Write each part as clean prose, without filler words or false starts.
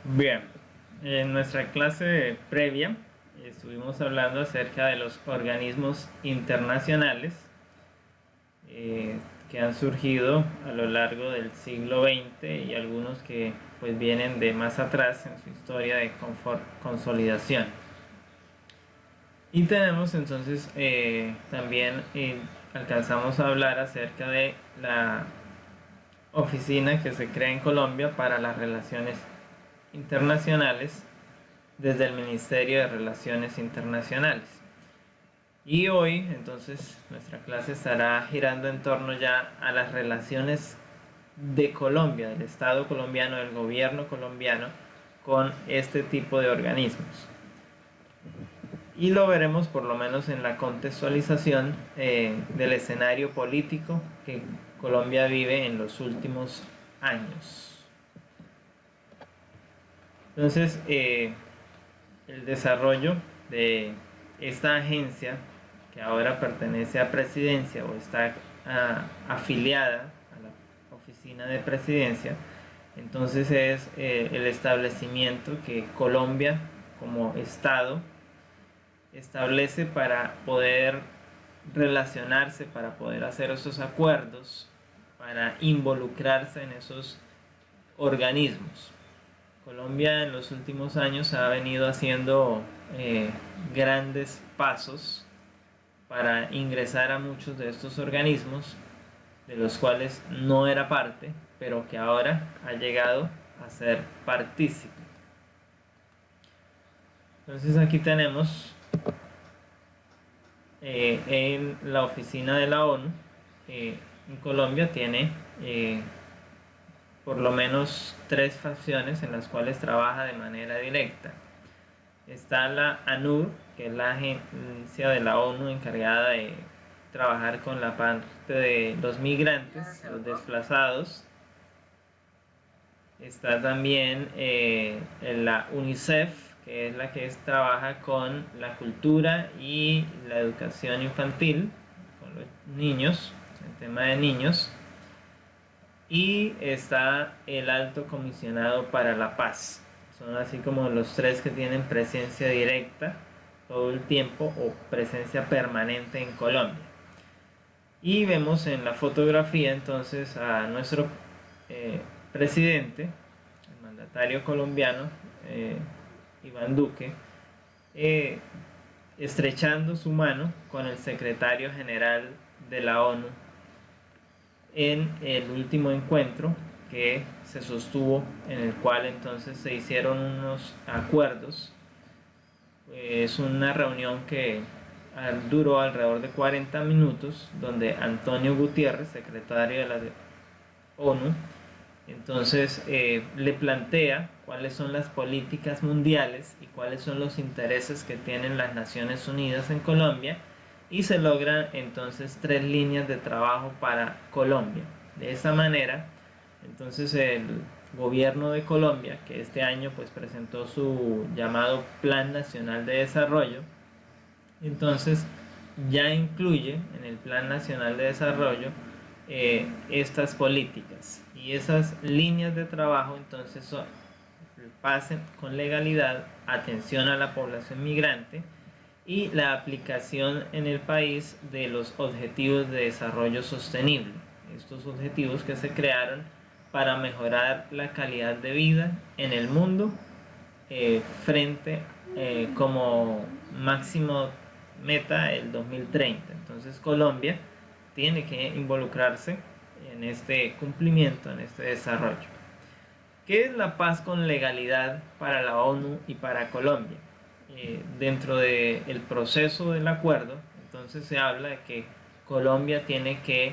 Bien, en nuestra clase previa estuvimos hablando acerca de los organismos internacionales que han surgido a lo largo del siglo XX y algunos que pues vienen de más atrás en su historia de consolidación. Y tenemos entonces también alcanzamos a hablar acerca de la oficina que se crea en Colombia para las relaciones internacionales desde el Ministerio de Relaciones Internacionales. Y hoy entonces nuestra clase estará girando en torno ya a las relaciones de Colombia, del Estado colombiano, del gobierno colombiano con este tipo de organismos. Y lo veremos por lo menos en la contextualización del escenario político que Colombia vive en los últimos años. Entonces, el desarrollo de esta agencia que ahora pertenece a Presidencia o está afiliada a la Oficina de Presidencia, entonces es el establecimiento que Colombia como Estado establece para poder relacionarse, para poder hacer esos acuerdos, para involucrarse en esos organismos. Colombia en los últimos años ha venido haciendo grandes pasos para ingresar a muchos de estos organismos, de los cuales no era parte, pero que ahora ha llegado a ser partícipe. Entonces aquí tenemos en la oficina de la ONU, en Colombia tiene por lo menos 3 facciones en las cuales trabaja de manera directa. Está la ANUR, que es la agencia de la ONU encargada de trabajar con la parte de los migrantes, los desplazados. Está también la UNICEF, que es la que trabaja con la cultura y la educación infantil, con los niños, el tema de niños. Y está el Alto Comisionado para la Paz. Son así como los 3 que tienen presencia directa todo el tiempo o presencia permanente en Colombia. Y vemos en la fotografía entonces a nuestro presidente, el mandatario colombiano, Iván Duque, estrechando su mano con el secretario general de la ONU en el último encuentro que se sostuvo, en el cual entonces se hicieron unos acuerdos. Es una reunión que duró alrededor de 40 minutos, donde Antonio Gutiérrez, secretario de la ONU, entonces le plantea cuáles son las políticas mundiales y cuáles son los intereses que tienen las Naciones Unidas en Colombia, y se logran entonces 3 líneas de trabajo para Colombia. De esta manera, entonces el gobierno de Colombia, que este año pues presentó su llamado Plan Nacional de Desarrollo, entonces ya incluye en el Plan Nacional de Desarrollo estas políticas, y esas líneas de trabajo entonces pasen con legalidad, atención a la población migrante y la aplicación en el país de los objetivos de desarrollo sostenible. Estos objetivos que se crearon para mejorar la calidad de vida en el mundo frente como máximo meta el 2030. Entonces Colombia tiene que involucrarse en este cumplimiento, en este desarrollo. ¿Qué es la paz con legalidad para la ONU y para Colombia? Dentro del proceso del acuerdo, entonces se habla de que Colombia tiene que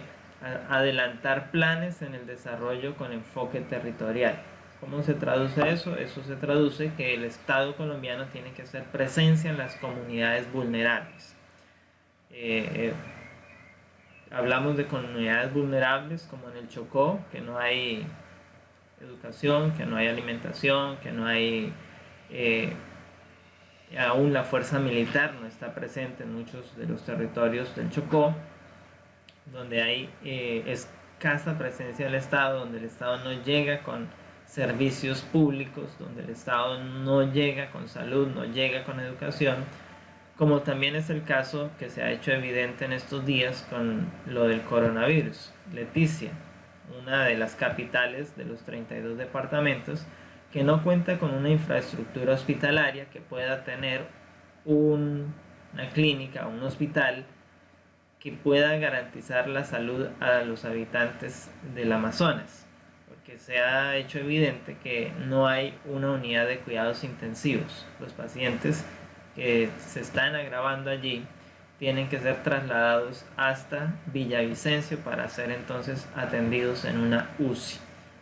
adelantar planes en el desarrollo con enfoque territorial. ¿Cómo se traduce eso? Eso se traduce que el Estado colombiano tiene que hacer presencia en las comunidades vulnerables. Hablamos de comunidades vulnerables como en el Chocó, que no hay educación, que no hay alimentación, que no hay aún la fuerza militar no está presente en muchos de los territorios del Chocó, donde hay escasa presencia del Estado, donde el Estado no llega con servicios públicos, donde el Estado no llega con salud, no llega con educación, como también es el caso que se ha hecho evidente en estos días con lo del coronavirus. Leticia, una de las capitales de los 32 departamentos, que no cuenta con una infraestructura hospitalaria que pueda tener una clínica, un hospital que pueda garantizar la salud a los habitantes del Amazonas, porque se ha hecho evidente que no hay una unidad de cuidados intensivos. Los pacientes que se están agravando allí tienen que ser trasladados hasta Villavicencio para ser entonces atendidos en una UCI.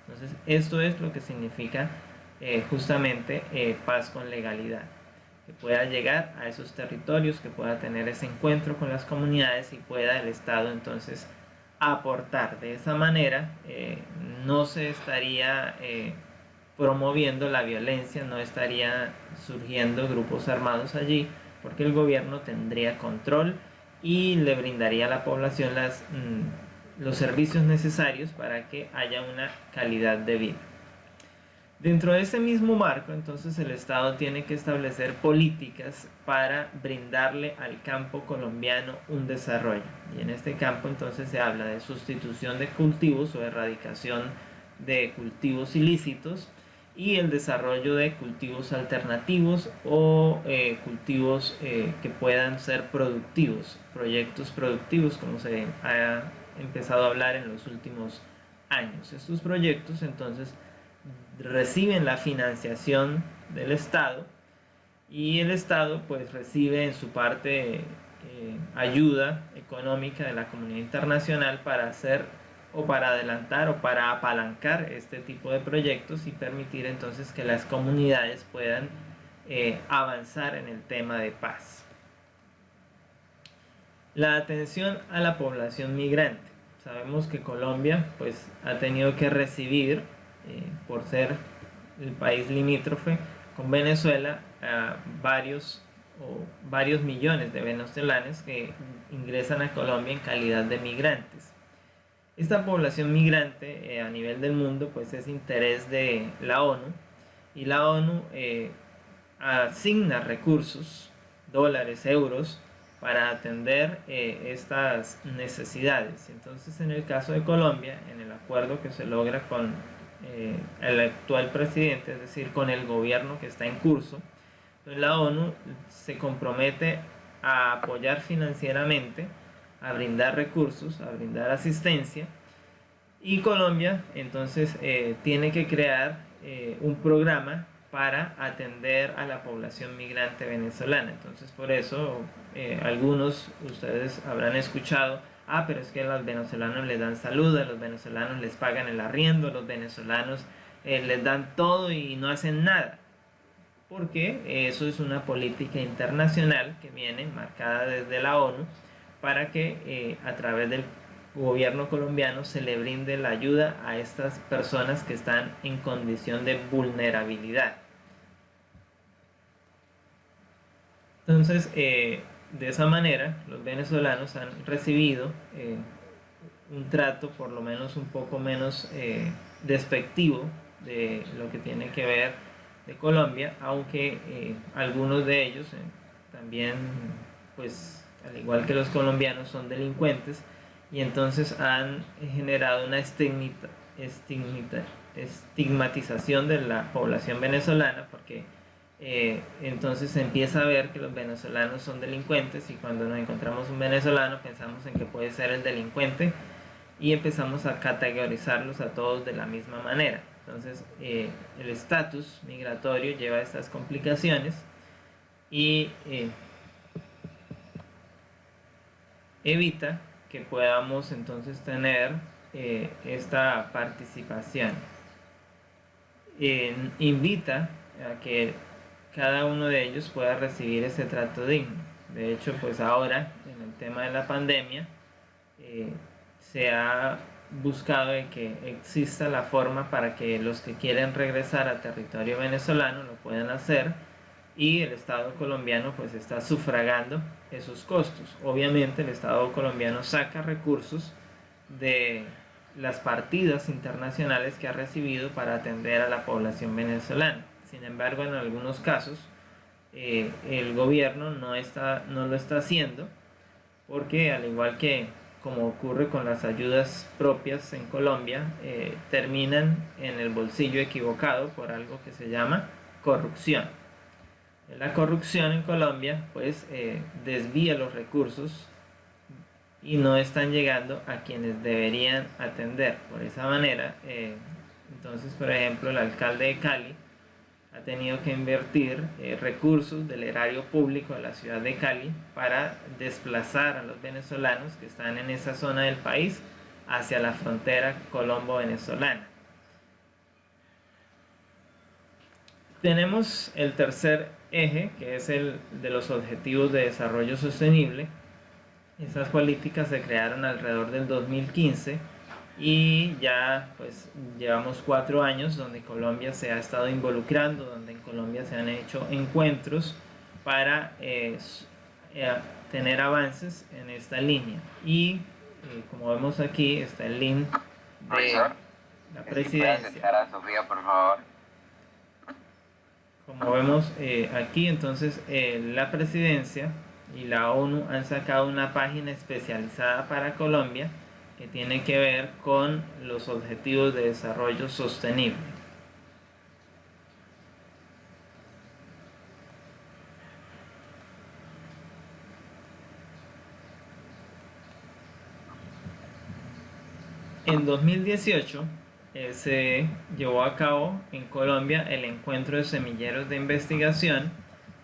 Entonces, esto es lo que significa justamente paz con legalidad, que pueda llegar a esos territorios, que pueda tener ese encuentro con las comunidades y pueda el Estado entonces aportar. De esa manera no se estaría promoviendo la violencia, no estaría surgiendo grupos armados allí, porque el gobierno tendría control y le brindaría a la población los servicios necesarios para que haya una calidad de vida. Dentro de ese mismo marco, entonces el Estado tiene que establecer políticas para brindarle al campo colombiano un desarrollo. Y en este campo entonces se habla de sustitución de cultivos o erradicación de cultivos ilícitos y el desarrollo de cultivos alternativos o cultivos que puedan ser productivos, proyectos productivos como se ha empezado a hablar en los últimos años. Estos proyectos entonces reciben la financiación del Estado y el Estado pues recibe en su parte ayuda económica de la comunidad internacional para hacer o para adelantar o para apalancar este tipo de proyectos y permitir entonces que las comunidades puedan avanzar en el tema de paz. La atención a la población migrante. Sabemos que Colombia pues ha tenido que recibir por ser el país limítrofe con Venezuela a varios millones de venezolanos que ingresan a Colombia en calidad de migrantes. Esta población migrante a nivel del mundo pues es interés de la ONU y la ONU asigna recursos, dólares, euros, para atender estas necesidades. Entonces, en el caso de Colombia, en el acuerdo que se logra con el actual presidente, es decir, con el gobierno que está en curso, pues la ONU se compromete a apoyar financieramente, a brindar recursos, a brindar asistencia, y Colombia entonces tiene que crear un programa para atender a la población migrante venezolana. Entonces, por eso algunos ustedes habrán escuchado: pero es que a los venezolanos les dan salud, a los venezolanos les pagan el arriendo, a los venezolanos les dan todo y no hacen nada. Porque eso es una política internacional que viene marcada desde la ONU para que a través del gobierno colombiano se le brinde la ayuda a estas personas que están en condición de vulnerabilidad. Entonces, de esa manera, los venezolanos han recibido un trato por lo menos un poco menos despectivo de lo que tiene que ver de Colombia, aunque algunos de ellos también, pues al igual que los colombianos, son delincuentes y entonces han generado una estigmatización de la población venezolana, porque entonces se empieza a ver que los venezolanos son delincuentes y cuando nos encontramos un venezolano pensamos en que puede ser el delincuente y empezamos a categorizarlos a todos de la misma manera. Entonces el estatus migratorio lleva a estas complicaciones y evita que podamos entonces tener esta participación. Invita a que cada uno de ellos pueda recibir ese trato digno. De hecho, pues ahora, en el tema de la pandemia, se ha buscado de que exista la forma para que los que quieren regresar a territorio venezolano lo puedan hacer, y el Estado colombiano pues está sufragando esos costos. Obviamente el Estado colombiano saca recursos de las partidas internacionales que ha recibido para atender a la población venezolana. Sin embargo, en algunos casos el gobierno no lo está haciendo, porque al igual que como ocurre con las ayudas propias en Colombia, terminan en el bolsillo equivocado por algo que se llama corrupción. La corrupción en Colombia pues desvía los recursos y no están llegando a quienes deberían atender. Por esa manera, entonces, por ejemplo, el alcalde de Cali ha tenido que invertir recursos del erario público de la ciudad de Cali para desplazar a los venezolanos que están en esa zona del país hacia la frontera colombo-venezolana. Tenemos el tercer eje, que es el de los Objetivos de Desarrollo Sostenible. Estas políticas se crearon alrededor del 2015 y ya pues llevamos 4 años donde Colombia se ha estado involucrando, donde en Colombia se han hecho encuentros para tener avances en esta línea. Y como vemos aquí está el link de la presidencia. Sofía, por favor. Como vemos aquí, entonces la presidencia y la ONU han sacado una página especializada para Colombia que tiene que ver con los Objetivos de Desarrollo Sostenible. En 2018 se llevó a cabo en Colombia el encuentro de semilleros de investigación,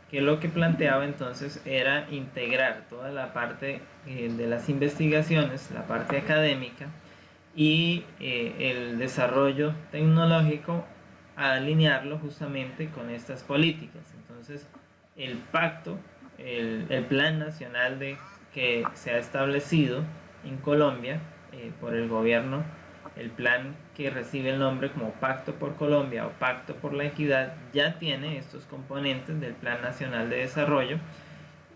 que lo que planteaba entonces era integrar toda la parte de las investigaciones, la parte académica y el desarrollo tecnológico, a alinearlo justamente con estas políticas. Entonces el pacto, el plan nacional que se ha establecido en Colombia por el gobierno, el plan que recibe el nombre como Pacto por Colombia o Pacto por la Equidad, ya tiene estos componentes del Plan Nacional de Desarrollo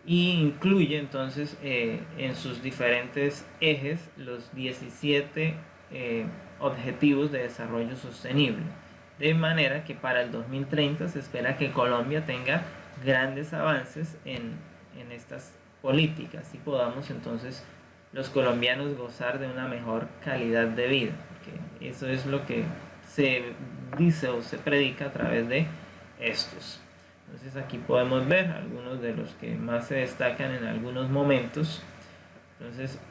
y incluye entonces en sus diferentes ejes los 17 objetivos de desarrollo sostenible, de manera que para el 2030 se espera que Colombia tenga grandes avances en estas políticas y podamos entonces los colombianos gozar de una mejor calidad de vida, porque eso es lo que se dice o se predica a través de estos. Entonces aquí podemos ver algunos de los que más se destacan en algunos momentos. Entonces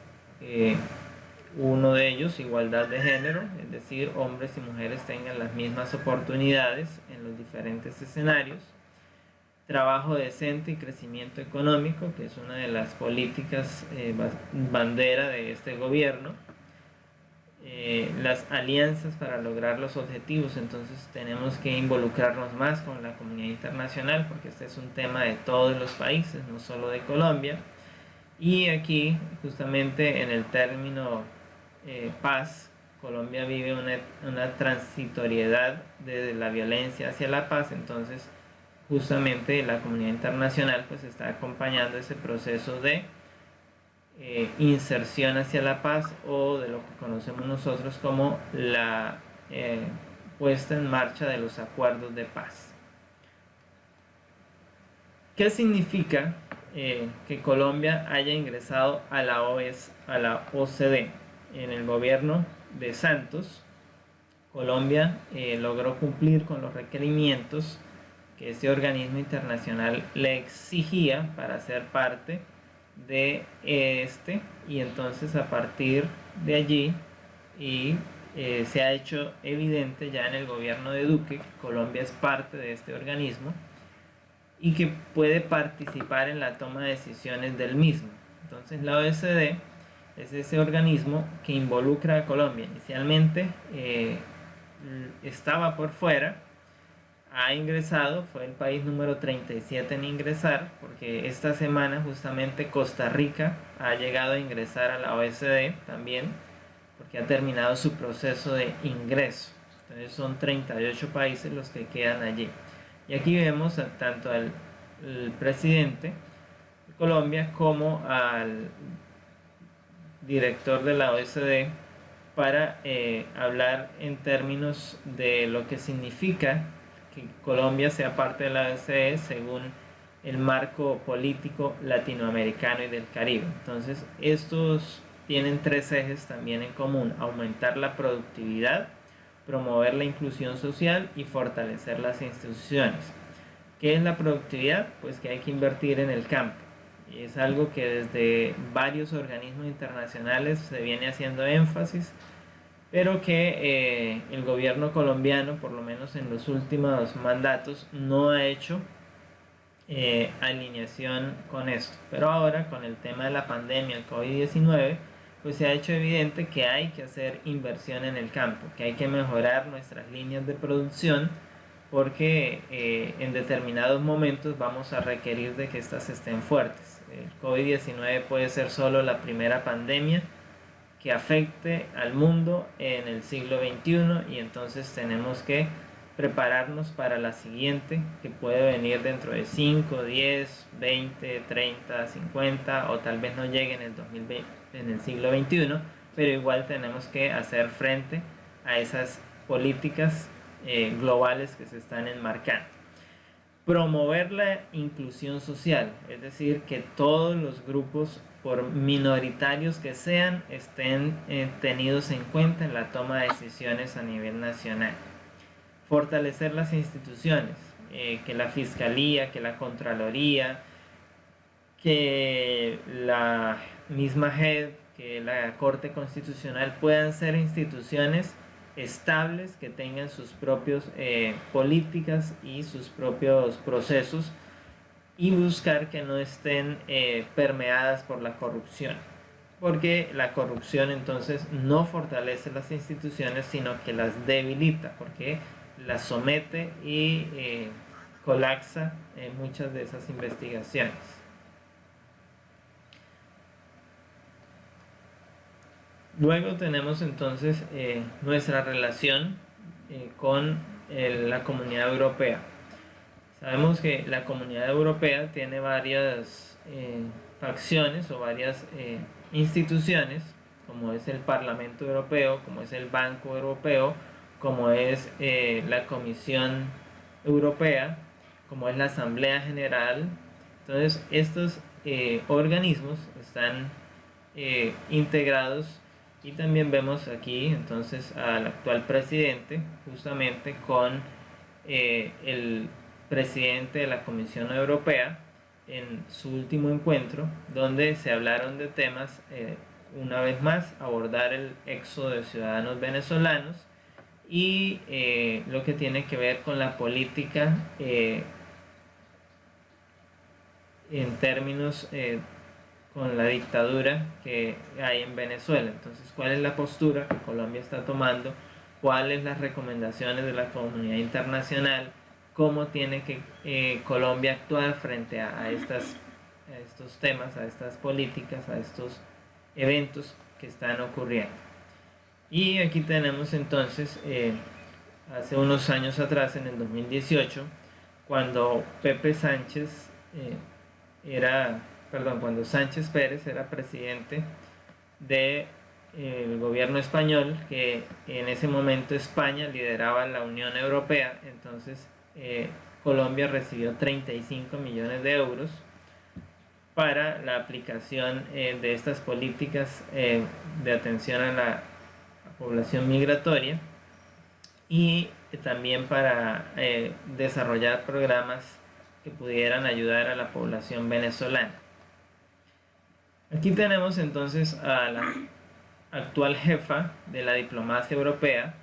uno de ellos, igualdad de género, es decir, hombres y mujeres tengan las mismas oportunidades en los diferentes escenarios. Trabajo decente y crecimiento económico, que es una de las políticas bandera de este gobierno. Las alianzas para lograr los objetivos, entonces tenemos que involucrarnos más con la comunidad internacional, porque este es un tema de todos los países, no solo de Colombia. Y aquí, justamente en el término paz, Colombia vive una transitoriedad de la violencia hacia la paz, entonces justamente la comunidad internacional pues está acompañando ese proceso de inserción hacia la paz, o de lo que conocemos nosotros como la puesta en marcha de los acuerdos de paz. ¿Qué significa que Colombia haya ingresado a la OCDE? En el gobierno de Santos, Colombia logró cumplir con los requerimientos que ese organismo internacional le exigía para ser parte de este, y entonces a partir de allí se ha hecho evidente ya en el gobierno de Duque que Colombia es parte de este organismo y que puede participar en la toma de decisiones del mismo. Entonces la OECD es ese organismo que involucra a Colombia. Inicialmente estaba por fuera, ha ingresado, fue el país número 37 en ingresar, porque esta semana justamente Costa Rica ha llegado a ingresar a la OECD también, porque ha terminado su proceso de ingreso. Entonces son 38 países los que quedan allí. Y aquí vemos tanto al presidente de Colombia como al director de la OECD, para hablar en términos de lo que significa que Colombia sea parte de la OCDE según el marco político latinoamericano y del Caribe. Entonces, estos tienen tres ejes también en común: aumentar la productividad, promover la inclusión social y fortalecer las instituciones. ¿Qué es la productividad? Pues que hay que invertir en el campo. Y es algo que desde varios organismos internacionales se viene haciendo énfasis, pero que el gobierno colombiano, por lo menos en los últimos mandatos, no ha hecho alineación con esto. Pero ahora, con el tema de la pandemia, el COVID-19, pues se ha hecho evidente que hay que hacer inversión en el campo, que hay que mejorar nuestras líneas de producción, porque en determinados momentos vamos a requerir de que éstas estén fuertes. El COVID-19 puede ser solo la primera pandemia que afecte al mundo en el siglo XXI, y entonces tenemos que prepararnos para la siguiente, que puede venir dentro de 5, 10, 20, 30, 50, o tal vez no llegue en el 2020, en el siglo XXI, pero igual tenemos que hacer frente a esas políticas globales que se están enmarcando. Promover la inclusión social, es decir, que todos los grupos, por minoritarios que sean, estén tenidos en cuenta en la toma de decisiones a nivel nacional. Fortalecer las instituciones, que la Fiscalía, que la Contraloría, que la misma JEP, que la Corte Constitucional puedan ser instituciones estables, que tengan sus propias políticas y sus propios procesos, y buscar que no estén permeadas por la corrupción, porque la corrupción entonces no fortalece las instituciones, sino que las debilita, porque las somete y colapsa muchas de esas investigaciones. Luego tenemos entonces nuestra relación con la Comunidad Europea. Sabemos que la Comunidad Europea tiene varias facciones o varias instituciones, como es el Parlamento Europeo, como es el Banco Europeo, como es la Comisión Europea, como es la Asamblea General. Entonces, estos organismos están integrados, y también vemos aquí entonces al actual presidente justamente con el presidente de la Comisión Europea en su último encuentro, donde se hablaron de temas, una vez más, abordar el éxodo de ciudadanos venezolanos y lo que tiene que ver con la política en términos con la dictadura que hay en Venezuela. Entonces, ¿cuál es la postura que Colombia está tomando? ¿Cuáles las recomendaciones de la comunidad internacional? ¿Cómo tiene que Colombia actuar frente a estos temas, a estas políticas, a estos eventos que están ocurriendo? Y aquí tenemos entonces, hace unos años atrás, en el 2018, cuando cuando Sánchez Pérez era presidente del gobierno español, que en ese momento España lideraba la Unión Europea. Entonces Colombia recibió 35 millones de euros para la aplicación de estas políticas de atención a la población migratoria, y también para desarrollar programas que pudieran ayudar a la población venezolana. Aquí tenemos entonces a la actual jefa de la diplomacia europea,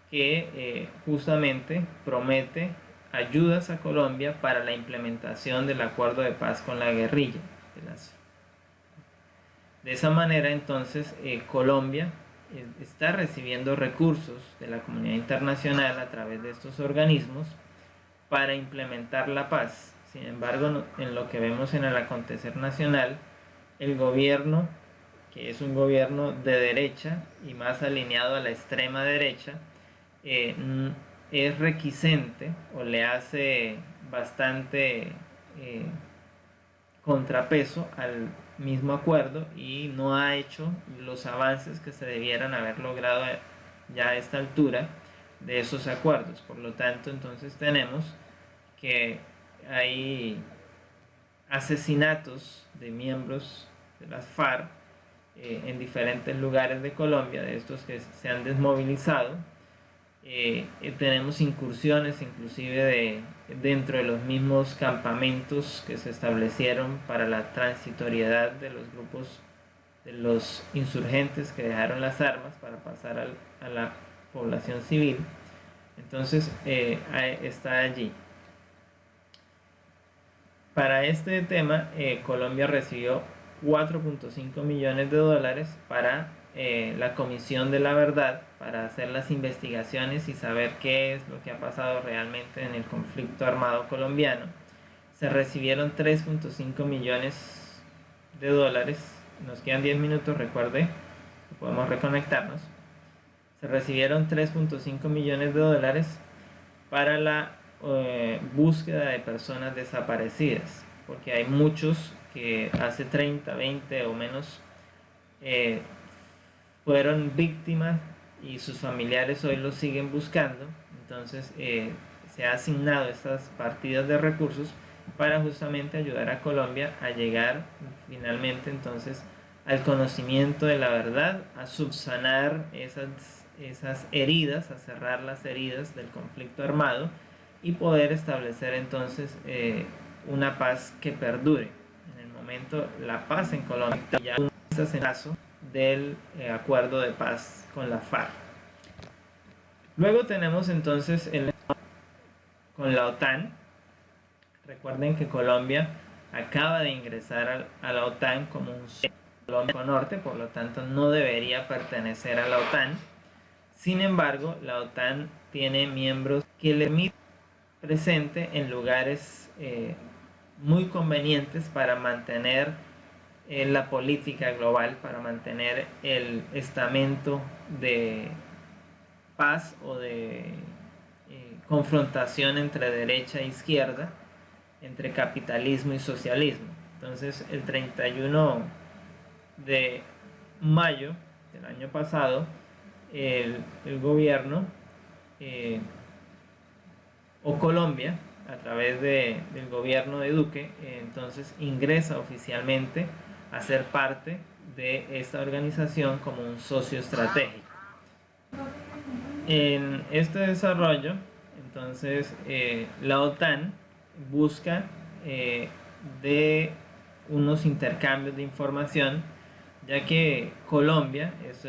que justamente promete ayudas a Colombia para la implementación del acuerdo de paz con la guerrilla. De esa manera entonces Colombia está recibiendo recursos de la comunidad internacional a través de estos organismos para implementar la paz. Sin embargo, en lo que vemos en el acontecer nacional, el gobierno, que es un gobierno de derecha y más alineado a la extrema derecha, es reticente o le hace bastante contrapeso al mismo acuerdo y no ha hecho los avances que se debieran haber logrado ya a esta altura de esos acuerdos. Por lo tanto, entonces tenemos que hay asesinatos de miembros de las FARC en diferentes lugares de Colombia, de estos que se han desmovilizado. Tenemos incursiones inclusive dentro de los mismos campamentos que se establecieron para la transitoriedad de los grupos de los insurgentes que dejaron las armas para pasar a la población civil. Entonces está allí. Para este tema, Colombia recibió 4.5 millones de dólares para la Comisión de la Verdad, para hacer las investigaciones y saber qué es lo que ha pasado realmente en el conflicto armado colombiano. Se recibieron 3.5 millones de dólares. Nos quedan 10 minutos, recuerde, podemos reconectarnos. Se recibieron 3.5 millones de dólares para la búsqueda de personas desaparecidas, porque hay muchos que hace 30, 20 o menos fueron víctimas y sus familiares hoy los siguen buscando. Entonces se ha asignado estas partidas de recursos para justamente ayudar a Colombia a llegar finalmente entonces al conocimiento de la verdad, a subsanar esas heridas, a cerrar las heridas del conflicto armado y poder establecer entonces una paz que perdure. En el momento la paz en Colombia ya es en caso del acuerdo de paz con la FARC. Luego tenemos entonces con la OTAN. Recuerden que Colombia acaba de ingresar a la OTAN como un Colombia norte, por lo tanto no debería pertenecer a la OTAN. Sin embargo, la OTAN tiene miembros que le permiten presente en lugares muy convenientes para mantener la política global, para mantener el estamento de paz o de confrontación entre derecha e izquierda, entre capitalismo y socialismo. Entonces, el 31 de mayo del año pasado, el gobierno o Colombia, a través del gobierno de Duque, entonces ingresa oficialmente a ser parte de esta organización como un socio estratégico. En este desarrollo, entonces, la OTAN busca de unos intercambios de información, ya que Colombia es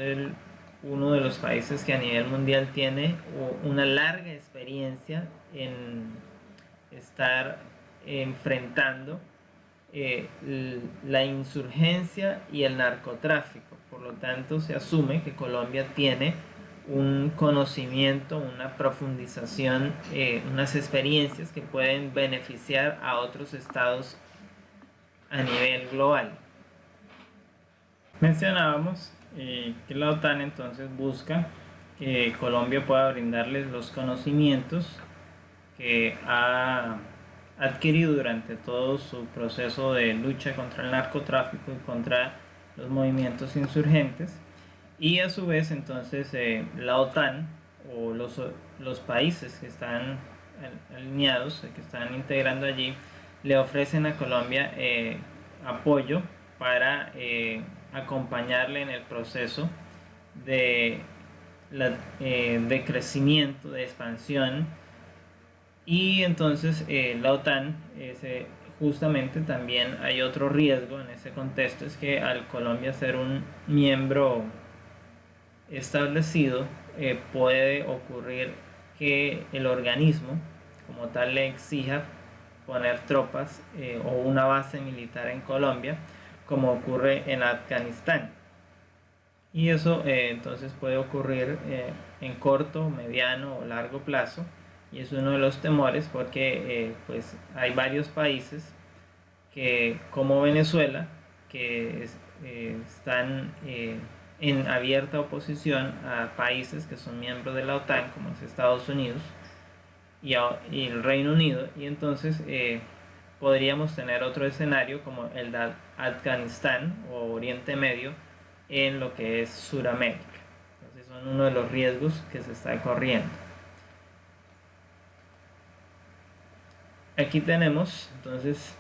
uno de los países que a nivel mundial tiene una larga experiencia en estar enfrentando la insurgencia y el narcotráfico. Por lo tanto, se asume que Colombia tiene un conocimiento, una profundización, unas experiencias que pueden beneficiar a otros estados a nivel global. Mencionábamos que la OTAN entonces busca que Colombia pueda brindarles los conocimientos que ha adquirido durante todo su proceso de lucha contra el narcotráfico y contra los movimientos insurgentes, y a su vez entonces la OTAN o los países que están alineados, que están integrando allí, le ofrecen a Colombia apoyo para acompañarle en el proceso de crecimiento, de expansión. Y entonces la OTAN, justamente también hay otro riesgo en ese contexto, es que al Colombia ser un miembro establecido, puede ocurrir que el organismo como tal le exija poner tropas o una base militar en Colombia, como ocurre en Afganistán. Y eso entonces puede ocurrir en corto, mediano o largo plazo, y es uno de los temores porque pues hay varios países que, como Venezuela, que están en abierta oposición a países que son miembros de la OTAN, como es Estados Unidos y el Reino Unido, y entonces podríamos tener otro escenario como el de Afganistán o Oriente Medio en lo que es Sudamérica. Entonces son uno de los riesgos que se está corriendo. Aquí tenemos entonces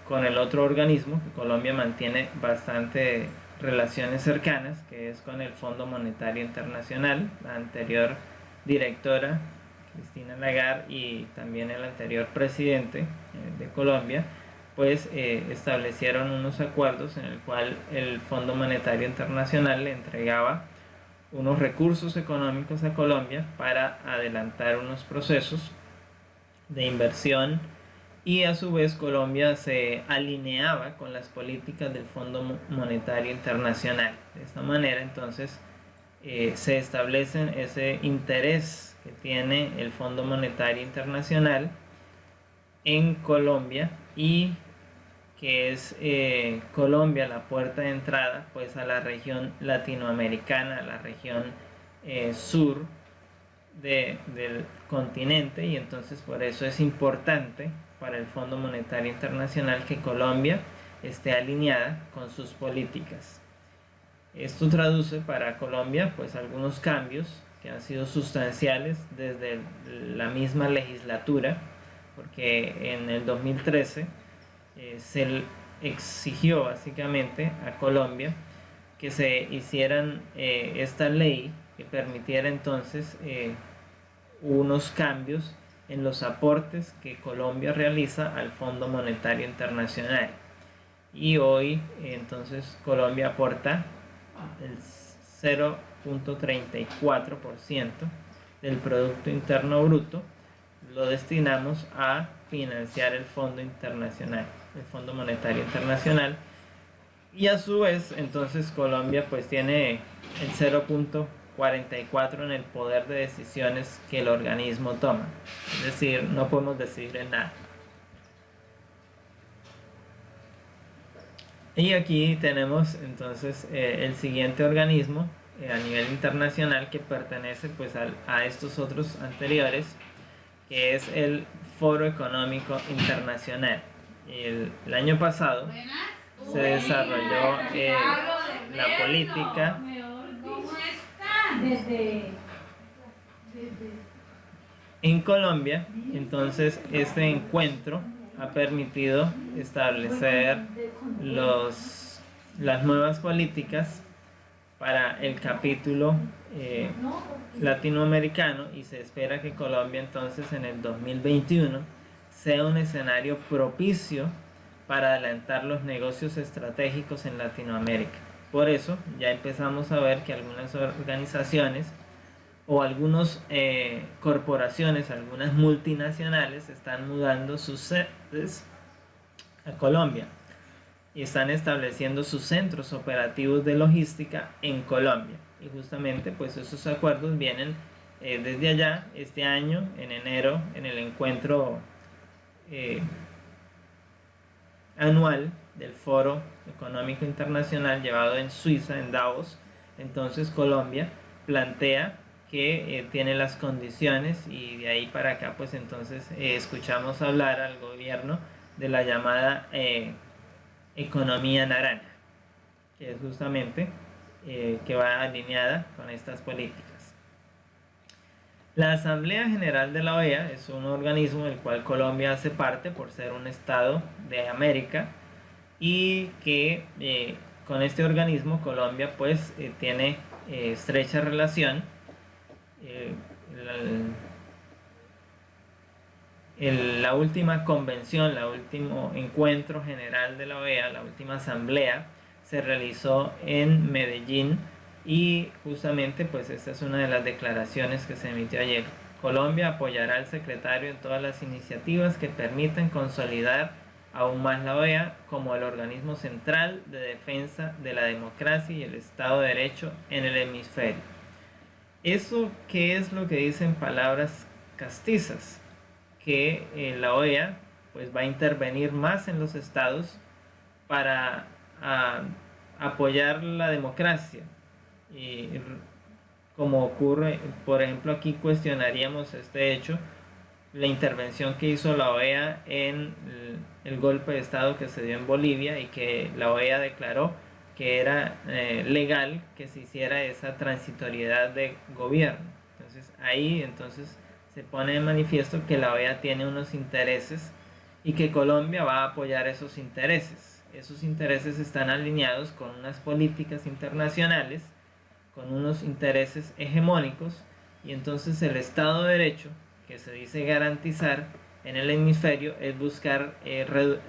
con el otro organismo que Colombia mantiene bastante relaciones cercanas, que es con el Fondo Monetario Internacional. La anterior directora, Christine Lagarde, y también el anterior presidente de Colombia, pues establecieron unos acuerdos en el cual el Fondo Monetario Internacional le entregaba unos recursos económicos a Colombia para adelantar unos procesos de inversión, y a su vez Colombia se alineaba con las políticas del Fondo Monetario Internacional. De esta manera entonces se establece ese interés que tiene el Fondo Monetario Internacional en Colombia, y que es Colombia la puerta de entrada pues a la región latinoamericana, a la región sur del continente, y entonces por eso es importante para el Fondo Monetario Internacional que Colombia esté alineada con sus políticas. Esto traduce para Colombia pues algunos cambios que han sido sustanciales desde la misma legislatura, porque en el 2013 se exigió básicamente a Colombia que se hicieran esta ley que permitiera entonces unos cambios en los aportes que Colombia realiza al Fondo Monetario Internacional. Y hoy entonces Colombia aporta el 0.34% del Producto Interno Bruto, lo destinamos a financiar el Fondo Internacional, el Fondo Monetario Internacional, y a su vez entonces Colombia pues tiene el 0.44 en el poder de decisiones que el organismo toma, es decir, no podemos decidir en nada. Y aquí tenemos entonces el siguiente organismo a nivel internacional que pertenece pues a estos otros anteriores, que es el Foro Económico Internacional. El año pasado se desarrolló la política en Colombia. Entonces este encuentro ha permitido establecer las nuevas políticas para el capítulo latinoamericano, y se espera que Colombia entonces en el 2021 sea un escenario propicio para adelantar los negocios estratégicos en Latinoamérica. Por eso ya empezamos a ver que algunas organizaciones o algunas corporaciones, algunas multinacionales están mudando sus sedes a Colombia y están estableciendo sus centros operativos de logística en Colombia. Y justamente pues esos acuerdos vienen desde allá. Este año, en enero, en el encuentro anual del Foro Económico Internacional llevado en Suiza, en Davos, entonces Colombia plantea que tiene las condiciones, y de ahí para acá pues entonces escuchamos hablar al gobierno de la llamada economía naranja, que es justamente que va alineada con estas políticas. La Asamblea General de la OEA es un organismo del cual Colombia hace parte por ser un estado de América, y que con este organismo Colombia pues tiene estrecha relación. La última convención, el último encuentro general de la OEA, la última asamblea, se realizó en Medellín, y justamente pues esta es una de las declaraciones que se emitió ayer. Colombia apoyará al secretario en todas las iniciativas que permitan consolidar aún más la OEA como el organismo central de defensa de la democracia y el Estado de Derecho en el hemisferio. ¿Eso qué es lo que dicen palabras castizas? Que la OEA pues va a intervenir más en los estados para apoyar la democracia, y como ocurre, por ejemplo, aquí cuestionaríamos este hecho la intervención que hizo la OEA en el golpe de estado que se dio en Bolivia, y que la OEA declaró que era legal que se hiciera esa transitoriedad de gobierno. Entonces ahí se pone de manifiesto que la OEA tiene unos intereses y que Colombia va a apoyar esos intereses. Esos intereses están alineados con unas políticas internacionales, con unos intereses hegemónicos, y entonces el Estado de Derecho, que se dice garantizar en el hemisferio, es buscar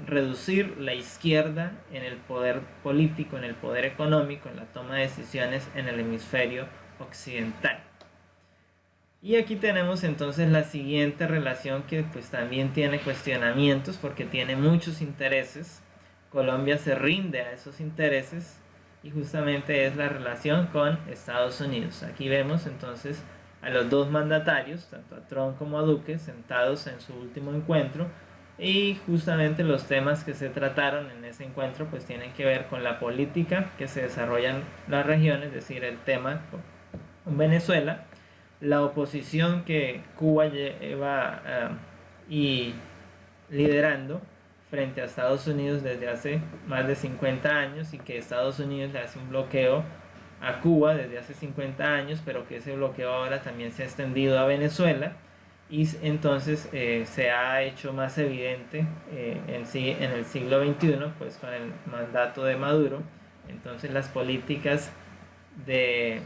reducir la izquierda en el poder político, en el poder económico, en la toma de decisiones en el hemisferio occidental. Y aquí tenemos entonces la siguiente relación, que pues también tiene cuestionamientos porque tiene muchos intereses. Colombia se rinde a esos intereses, y justamente es la relación con Estados Unidos. Aquí vemos entonces a los dos mandatarios, tanto a Trump como a Duque, sentados en su último encuentro, y justamente los temas que se trataron en ese encuentro pues tienen que ver con la política que se desarrolla en la región, es decir, el tema con Venezuela, la oposición que Cuba lleva y liderando frente a Estados Unidos desde hace más de 50 años, y que Estados Unidos le hace un bloqueo a Cuba desde hace 50 años, pero que ese bloqueo ahora también se ha extendido a Venezuela, y entonces se ha hecho más evidente en el siglo XXI, pues con el mandato de Maduro. Entonces las políticas de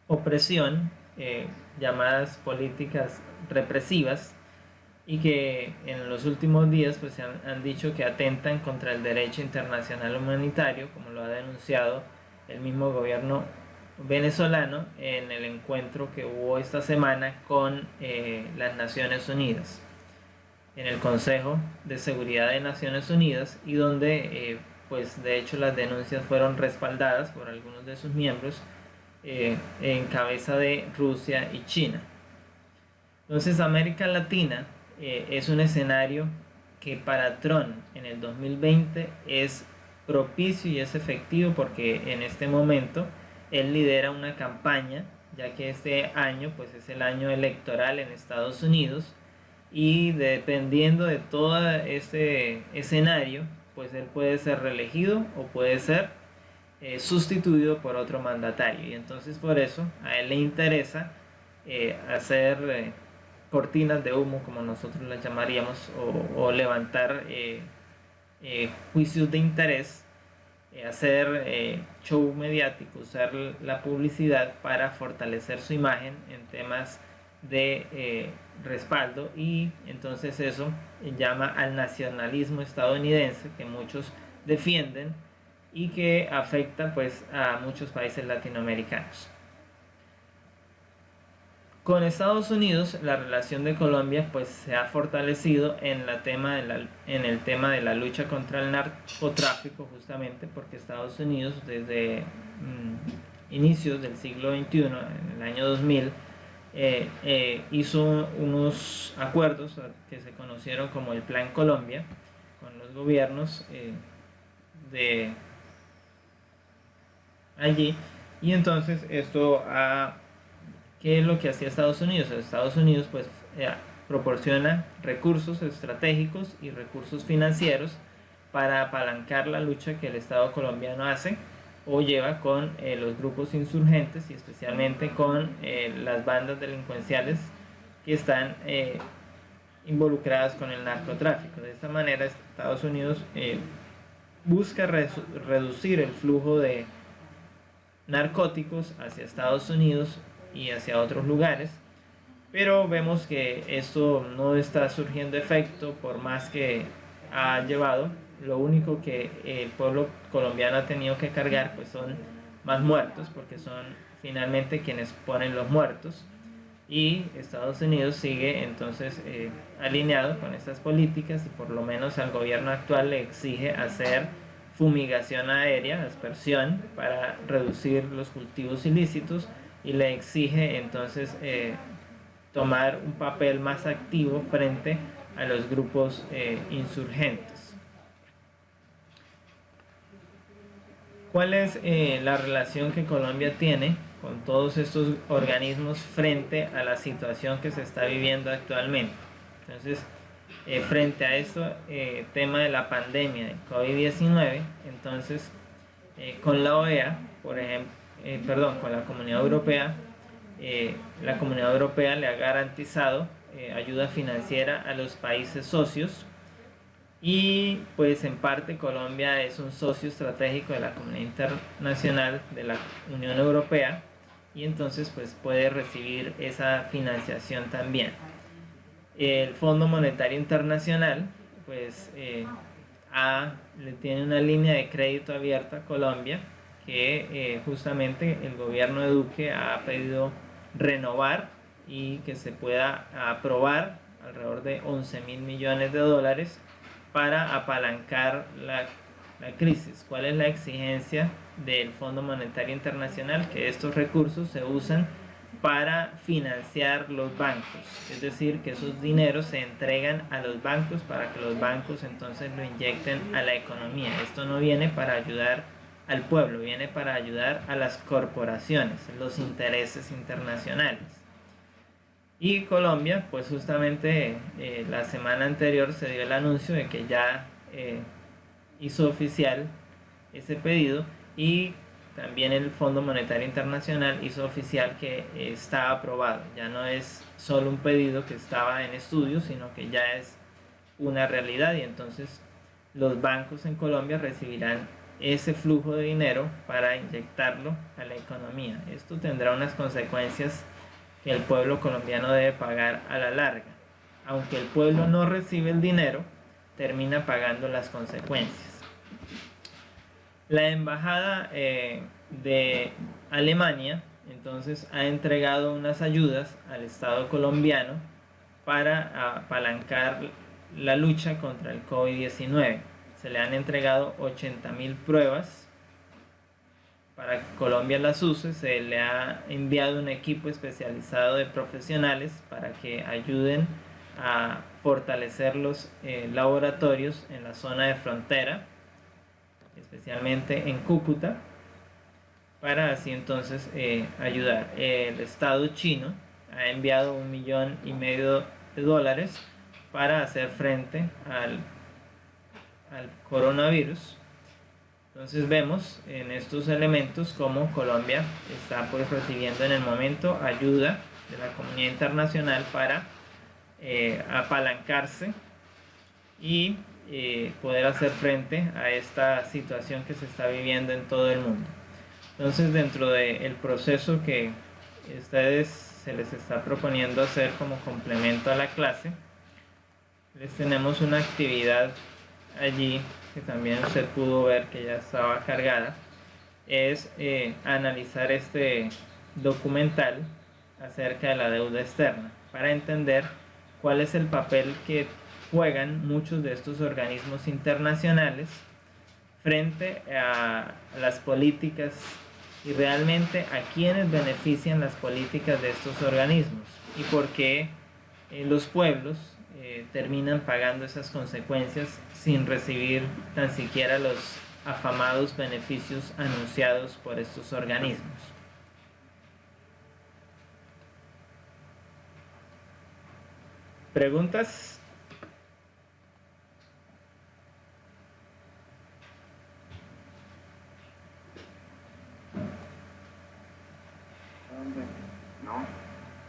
opresión, llamadas políticas represivas, y que en los últimos días pues han dicho que atentan contra el derecho internacional humanitario, como lo ha denunciado el mismo gobierno venezolano en el encuentro que hubo esta semana con las Naciones Unidas, en el Consejo de Seguridad de Naciones Unidas, y donde pues de hecho las denuncias fueron respaldadas por algunos de sus miembros, en cabeza de Rusia y China. Entonces América Latina es un escenario que para Trump en el 2020 es propicio y es efectivo, porque en este momento él lidera una campaña, ya que este año pues es el año electoral en Estados Unidos, y dependiendo de todo este escenario pues él puede ser reelegido o puede ser sustituido por otro mandatario, y entonces por eso a él le interesa hacer cortinas de humo, como nosotros las llamaríamos, o levantar juicios de interés, hacer show mediático, usar la publicidad para fortalecer su imagen en temas de respaldo, y entonces eso llama al nacionalismo estadounidense que muchos defienden y que afecta pues a muchos países latinoamericanos. Con Estados Unidos la relación de Colombia pues se ha fortalecido en el tema de la lucha contra el narcotráfico, justamente porque Estados Unidos desde inicios del siglo XXI, en el año 2000, hizo unos acuerdos que se conocieron como el Plan Colombia con los gobiernos de allí, y entonces esto ¿qué es lo que hacía Estados Unidos? Estados Unidos pues proporciona recursos estratégicos y recursos financieros para apalancar la lucha que el Estado colombiano hace o lleva con los grupos insurgentes, y especialmente con las bandas delincuenciales que están involucradas con el narcotráfico. De esta manera Estados Unidos busca reducir el flujo de narcóticos hacia Estados Unidos y hacia otros lugares, pero vemos que esto no está surgiendo efecto, por más que ha llevado. Lo único que el pueblo colombiano ha tenido que cargar pues son más muertos, porque son finalmente quienes ponen los muertos, y Estados Unidos sigue entonces alineado con estas políticas, y por lo menos al gobierno actual le exige hacer fumigación aérea, aspersión, para reducir los cultivos ilícitos, y le exige entonces tomar un papel más activo frente a los grupos insurgentes. ¿Cuál es la relación que Colombia tiene con todos estos organismos frente a la situación que se está viviendo actualmente. Entonces, frente a esto, tema de la pandemia de COVID-19, entonces con la OEA, por ejemplo, con la Comunidad Europea, la Comunidad Europea le ha garantizado ayuda financiera a los países socios, y pues en parte Colombia es un socio estratégico de la comunidad internacional de la Unión Europea, y entonces pues puede recibir esa financiación también. El Fondo Monetario Internacional pues le tiene una línea de crédito abierta a Colombia que justamente el gobierno de Duque ha pedido renovar y que se pueda aprobar alrededor de 11.000 millones de dólares para apalancar la crisis. ¿Cuál es la exigencia del Fondo Monetario Internacional? Que estos recursos se usan para financiar los bancos, es decir, que esos dineros se entregan a los bancos para que los bancos entonces lo inyecten a la economía. Esto no viene para ayudar al pueblo, viene para ayudar a las corporaciones, los intereses internacionales. Y Colombia, pues justamente la semana anterior se dio el anuncio de que ya hizo oficial ese pedido, y también el Fondo Monetario Internacional hizo oficial que está aprobado. Ya no es solo un pedido que estaba en estudio, sino que ya es una realidad, y entonces los bancos en Colombia recibirán ese flujo de dinero para inyectarlo a la economía. Esto tendrá unas consecuencias que el pueblo colombiano debe pagar a la larga. Aunque el pueblo no recibe el dinero, termina pagando las consecuencias. La embajada de Alemania entonces ha entregado unas ayudas al Estado colombiano para apalancar la lucha contra el COVID-19. Se le han entregado 80.000 pruebas para que Colombia las use. Se le ha enviado un equipo especializado de profesionales para que ayuden a fortalecer los laboratorios en la zona de frontera, especialmente en Cúcuta, para así entonces ayudar. El Estado chino ha enviado $1,5 millones de dólares para hacer frente al coronavirus. Entonces vemos en estos elementos cómo Colombia está pues recibiendo en el momento ayuda de la comunidad internacional para apalancarse y poder hacer frente a esta situación que se está viviendo en todo el mundo. Entonces, dentro del proceso que ustedes se les está proponiendo hacer como complemento a la clase, les tenemos una actividad allí que también usted pudo ver que ya estaba cargada. Es analizar este documental acerca de la deuda externa para entender cuál es el papel que juegan muchos de estos organismos internacionales frente a las políticas, y realmente a quienes benefician las políticas de estos organismos, y por qué los pueblos terminan pagando esas consecuencias sin recibir tan siquiera los afamados beneficios anunciados por estos organismos. ¿Preguntas?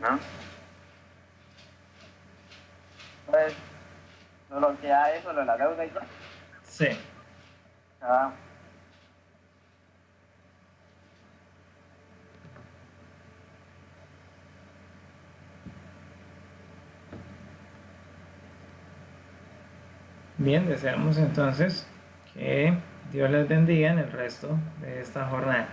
No. Pues, solo queda eso, lo de la deuda y ya. Sí. Ah. Bien, deseamos entonces que Dios les bendiga en el resto de esta jornada.